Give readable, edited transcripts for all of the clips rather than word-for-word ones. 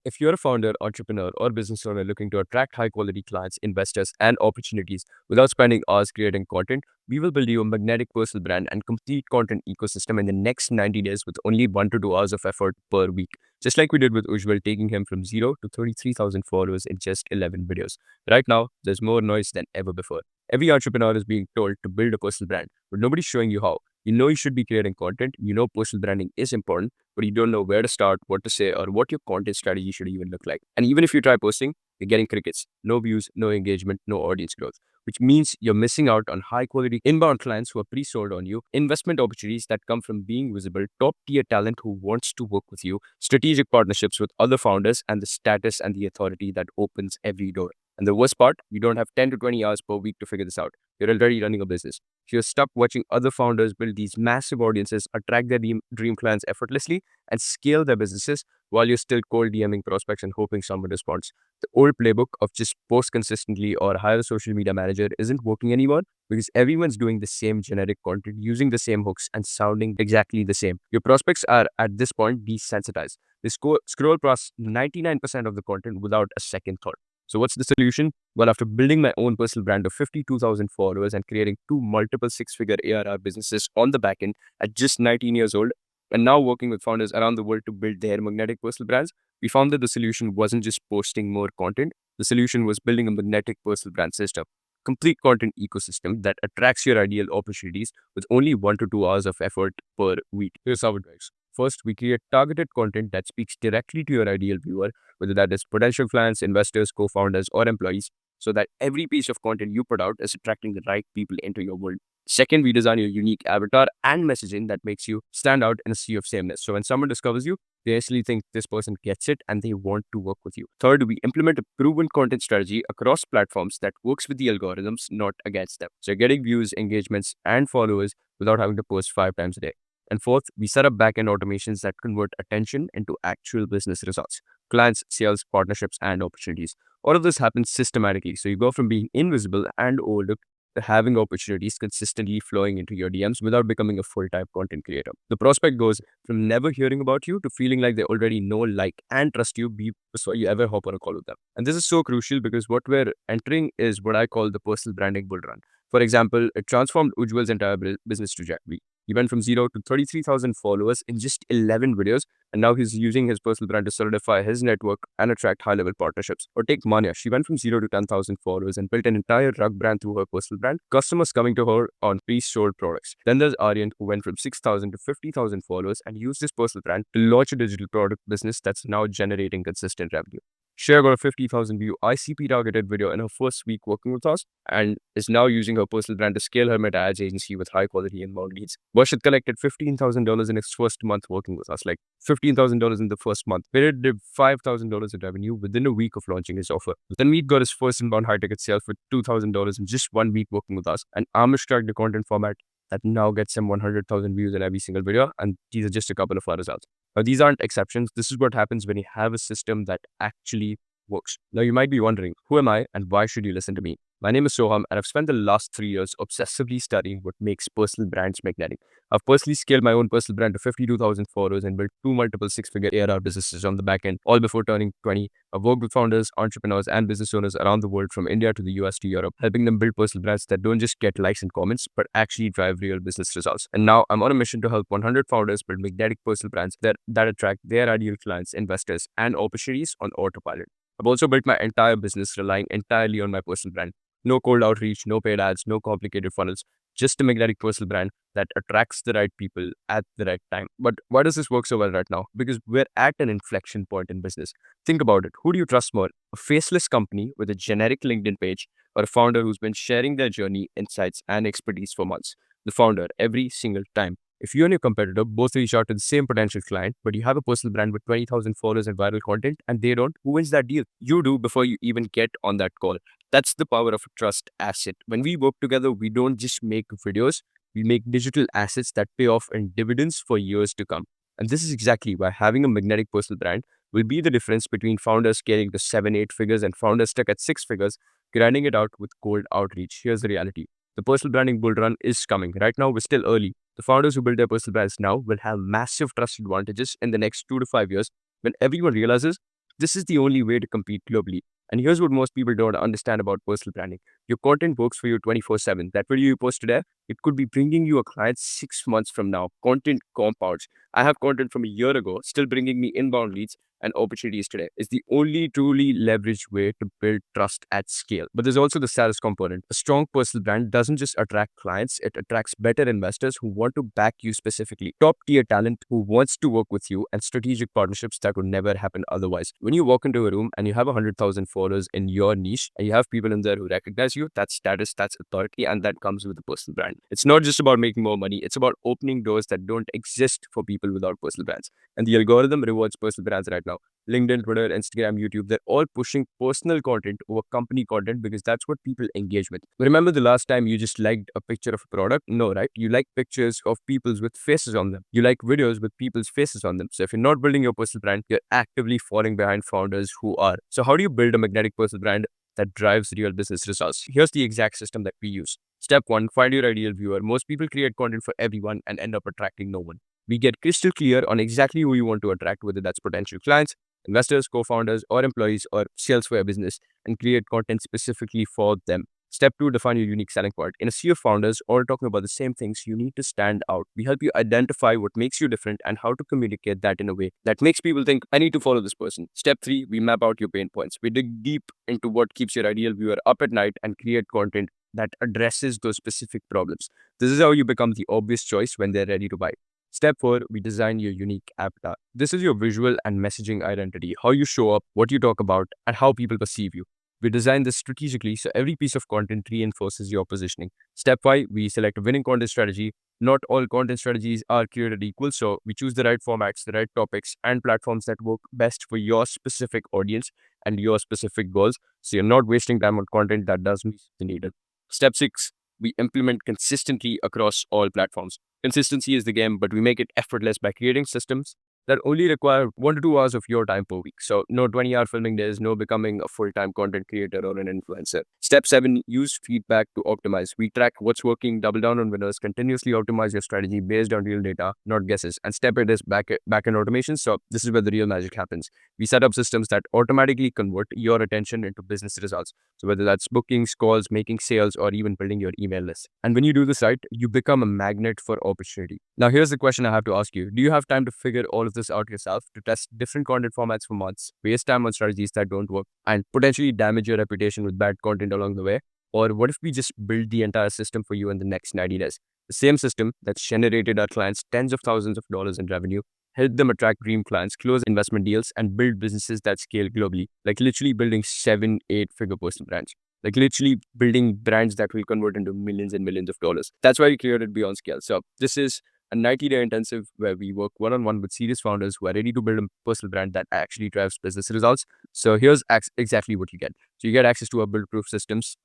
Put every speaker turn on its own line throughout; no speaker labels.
If you're a founder, entrepreneur, or business owner looking to attract high quality clients, investors, and opportunities without spending hours creating content, we will build you a magnetic personal brand and complete content ecosystem in the next 90 days with only 1 to 2 hours of effort per week. Just like we did with Ujjwal, taking him from 0 to 33,000 followers in just 11 videos. Right now, there's more noise than ever before. Every entrepreneur is being told to build a personal brand, but nobody's showing you how. You know you should be creating content, you know personal branding is important, but you don't know where to start, what to say, or what your content strategy should even look like. And even if you try posting, you're getting crickets, no views, no engagement, no audience growth, which means you're missing out on high quality inbound clients who are pre sold on you, investment opportunities that come from being visible, top tier talent who wants to work with you, strategic partnerships with other founders, and the status and the authority that opens every door. And the worst part, you don't have 10 to 20 hours per week to figure this out. You're already running a business. So you're stuck watching other founders build these massive audiences, attract their dream clients effortlessly, and scale their businesses while you're still cold DMing prospects and hoping someone responds. The old playbook of just post consistently or hire a social media manager isn't working anymore because everyone's doing the same generic content, using the same hooks, and sounding exactly the same. Your prospects are at this point desensitized. They scroll past 99% of the content without a second thought. So, what's the solution? Well, after building my own personal brand of 52,000 followers and creating two multiple six-figure ARR businesses on the back end at just 19 years old, and now working with founders around the world to build their magnetic personal brands, we found that the solution wasn't just posting more content. The solution was building a magnetic personal brand system, complete content ecosystem that attracts your ideal opportunities with only 1 to 2 hours of effort per week. Here's how it works. First, we create targeted content that speaks directly to your ideal viewer, whether that is potential clients, investors, co-founders, or employees, so that every piece of content you put out is attracting the right people into your world. Second, we design your unique avatar and messaging that makes you stand out in a sea of sameness. So when someone discovers you, they actually think this person gets it and they want to work with you. Third, we implement a proven content strategy across platforms that works with the algorithms, not against them. So you're getting views, engagements, and followers without having to post 5 times a day. And fourth, we set up backend automations that convert attention into actual business results, clients, sales, partnerships, and opportunities. All of this happens systematically. So you go from being invisible and overlooked to having opportunities consistently flowing into your DMs without becoming a full-time content creator. The prospect goes from never hearing about you to feeling like they already know, like, and trust you before you ever hop on a call with them. And this is so crucial because what we're entering is what I call the personal branding bull run. For example, it transformed Ujjwal's entire business trajectory. He went from 0 to 33,000 followers in just 11 videos, and now he's using his personal brand to solidify his network and attract high-level partnerships. Or take Manya. She went from 0 to 10,000 followers and built an entire rug brand through her personal brand, customers coming to her on pre-sold products. Then there's Aryan, who went from 6,000 to 50,000 followers and used his personal brand to launch a digital product business that's now generating consistent revenue. Share got a 50,000 view ICP targeted video in her first week working with us and is now using her personal brand to scale her meta ads agency with high quality inbound leads. Varshit collected $15,000 in his first month working with us, like $15,000 in the first month. Period did $5,000 in revenue within a week of launching his offer. Then Meet got his first inbound high ticket sales for $2,000 in just 1 week working with us. And Amish cracked the content format that now gets him 100,000 views in every single video. And these are just a couple of our results. Now, these aren't exceptions. This is what happens when you have a system that actually works. Now, you might be wondering, who am I and why should you listen to me? My name is Soham, and I've spent the last 3 years obsessively studying what makes personal brands magnetic. I've personally scaled my own personal brand to 52,000 followers and built two multiple six-figure ARR businesses on the back end, all before turning 20. I've worked with founders, entrepreneurs, and business owners around the world from India to the US to Europe, helping them build personal brands that don't just get likes and comments, but actually drive real business results. And now I'm on a mission to help 100 founders build magnetic personal brands that attract their ideal clients, investors, and opportunities on autopilot. I've also built my entire business relying entirely on my personal brand. No cold outreach, no paid ads, no complicated funnels, just a magnetic personal brand that attracts the right people at the right time. But why does this work so well right now? Because we're at an inflection point in business. Think about it. Who do you trust more? A faceless company with a generic LinkedIn page or a founder who's been sharing their journey, insights, and expertise for months? The founder every single time. If you and your competitor both reach out to the same potential client, but you have a personal brand with 20,000 followers and viral content and they don't, who wins that deal? You do before you even get on that call. That's the power of a trust asset. When we work together, we don't just make videos, we make digital assets that pay off in dividends for years to come. And this is exactly why having a magnetic personal brand will be the difference between founders scaling to 7, 8 figures and founders stuck at 6 figures, grinding it out with cold outreach. Here's the reality. The personal branding bull run is coming. Right now, we're still early. The founders who build their personal brands now will have massive trust advantages in the next 2 to 5 years when everyone realizes This is the only way to compete globally. And here's what most people don't understand about personal branding. Your content works for you 24/7. That video you post today, it could be bringing you a client 6 months from now. Content compounds. I have content from a year ago, still bringing me inbound leads and opportunities today. It's the only truly leveraged way to build trust at scale. But there's also the status component. A strong personal brand doesn't just attract clients, it attracts better investors who want to back you specifically, top tier talent who wants to work with you, and strategic partnerships that would never happen otherwise. When you walk into a room and you have 100,000 followers in your niche and you have people in there who recognize you, that's status, that's authority, and that comes with a personal brand. It's not just about making more money, it's about opening doors that don't exist for people without personal brands. And the algorithm rewards personal brands right now. LinkedIn, Twitter, Instagram, YouTube, they're all pushing personal content over company content because that's what people engage with. Remember the last time you just liked a picture of a product? No, right? You like pictures of people's with faces on them. You like videos with people's faces on them. So if you're not building your personal brand, you're actively falling behind founders who are. So how do you build a magnetic personal brand that drives real business results? Here's the exact system that we use. Step one, find your ideal viewer. Most people create content for everyone and end up attracting no one. We get crystal clear on exactly who you want to attract, whether that's potential clients, investors, co-founders, or employees, or sales for your business, and create content specifically for them. Step two, define your unique selling point. In a sea of founders all talking about the same things, you need to stand out. We help you identify what makes you different and how to communicate that in a way that makes people think, I need to follow this person. Step three, we map out your pain points. We dig deep into what keeps your ideal viewer up at night and create content that addresses those specific problems. This is how you become the obvious choice when they're ready to buy. Step four, we design your unique avatar. This is your visual and messaging identity, how you show up, what you talk about, and how people perceive you. We design this strategically so every piece of content reinforces your positioning. Step five, we select a winning content strategy. Not all content strategies are created equal, so we choose the right formats, the right topics, and platforms that work best for your specific audience and your specific goals. So you're not wasting time on content that doesn't meet needed. Step six, we implement consistently across all platforms. Consistency is the game, but we make it effortless by creating systems that only require 1 to 2 hours of your time per week. So no 20-hour filming days, no becoming a full-time content creator or an influencer. Step seven, use feedback to optimize. We track what's working, double down on winners, continuously optimize your strategy based on real data, not guesses. And step eight is back-end automation. So this is where the real magic happens. We set up systems that automatically convert your attention into business results. So whether that's bookings, calls, making sales, or even building your email list. And when you do this right, you become a magnet for opportunity. Now, here's the question I have to ask you. Do you have time to figure all of this out yourself, to test different content formats for months, waste time on strategies that don't work, and potentially damage your reputation with bad content along the way? Or what if we just build the entire system for you in the next 90 days? The same system that's generated our clients tens of thousands of dollars in revenue, help them attract dream clients, close investment deals, and build businesses that scale globally. Like literally building 7, 8 figure personal brands. Like literally building brands that will convert into millions and millions of dollars. That's why we created BeyondScale. So this is a 90-day intensive where we work one-on-one with serious founders who are ready to build a personal brand that actually drives business results. So here's exactly what you get. So you get access to our build-proof systems,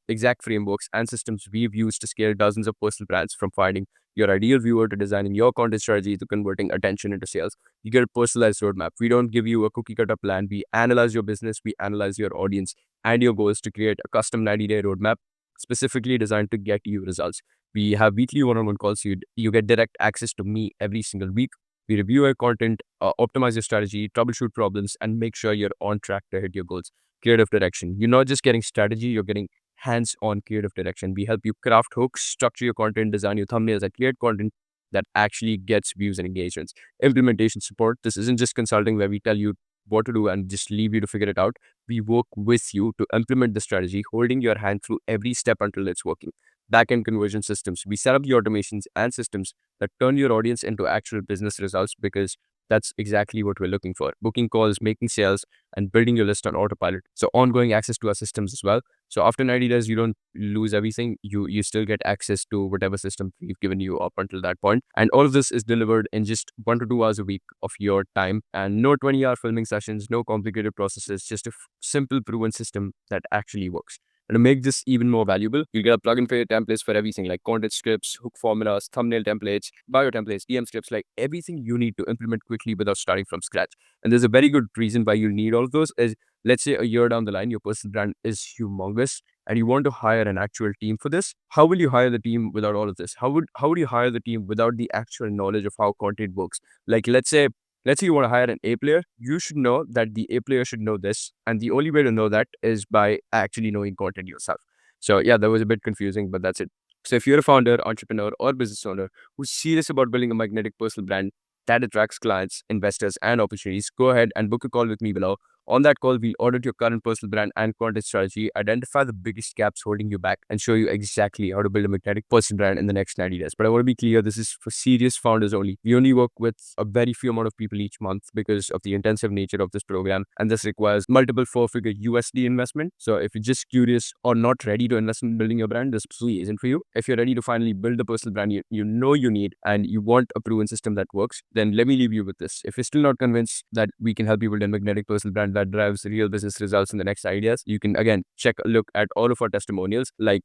exact frameworks, and systems we've used to scale dozens of personal brands, from finding your ideal viewer to designing your content strategy to converting attention into sales. You get a personalized roadmap. We don't give you a cookie cutter plan. We analyze your business, we analyze your audience and your goals to create a custom 90-day roadmap specifically designed to get you results. We have weekly one-on-one calls. You get direct access to me every single week. We review your content, optimize your strategy, troubleshoot problems, and make sure you're on track to hit your goals. Creative direction. You're not just getting strategy, you're getting hands-on creative direction. We help you craft hooks, structure your content, design your thumbnails, and create content that actually gets views and engagements. Implementation support. This isn't just consulting where we tell you what to do and just leave you to figure it out. We work with you to implement the strategy, holding your hand through every step until it's working. Backend conversion systems. We set up the automations and systems that turn your audience into actual business results, because that's exactly what we're looking for. Booking calls, making sales, and building your list on autopilot. So ongoing access to our systems as well. So after 90 days, you don't lose everything. You still get access to whatever system we've given you up until that point. And all of this is delivered in just 1 to 2 hours a week of your time, and no 20-hour filming sessions, no complicated processes, just a simple proven system that actually works. And to make this even more valuable, you get a plug and play templates for everything, like content scripts, hook formulas, thumbnail templates, bio templates, DM scripts, like everything you need to implement quickly without starting from scratch. And there's a very good reason why you need all of those is, let's say a year down the line, your personal brand is humongous and you want to hire an actual team for this. How will you hire the team without all of this? How would you hire the team without the actual knowledge of how content works? Like, let's say Let's say you want to hire an A player, you should know that the A player should know this. And the only way to know that is by actually knowing content yourself. So yeah, that was a bit confusing, but that's it. So if you're a founder, entrepreneur, or business owner who's serious about building a magnetic personal brand that attracts clients, investors, and opportunities, go ahead and book a call with me below. On that call, we'll audit your current personal brand and content strategy, identify the biggest gaps holding you back, and show you exactly how to build a magnetic personal brand in the next 90 days. But I want to be clear, this is for serious founders only. We only work with a very few amount of people each month because of the intensive nature of this program, and this requires multiple four-figure USD investment. So if you're just curious or not ready to invest in building your brand, this absolutely isn't for you. If you're ready to finally build the personal brand you know you need and you want a proven system that works, then let me leave you with this. If you're still not convinced that we can help you build a magnetic personal brand that drives real business results in the next ideas, you can again check a look at all of our testimonials. Like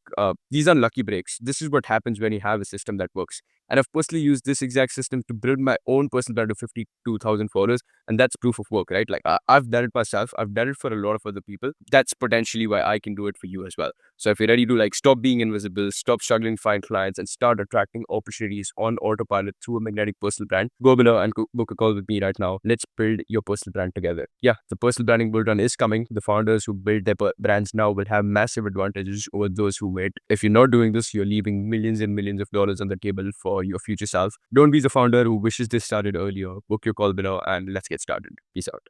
these are lucky breaks. This is what happens when you have a system that works. And I've personally used this exact system to build my own personal brand of 52,000 followers. And that's proof of work, right? Like I've done it myself. I've done it for a lot of other people. That's potentially why I can do it for you as well. So if you're ready to like stop being invisible, stop struggling to find clients, and start attracting opportunities on autopilot through a magnetic personal brand, go below and book a call with me right now. Let's build your personal brand together. Yeah, the personal branding bull run is coming. The founders who build their brands now will have massive advantages over those who wait. If you're not doing this, you're leaving millions and millions of dollars on the table for your future self. Don't be the founder who wishes this started earlier. Book your call below and let's get started. Peace out.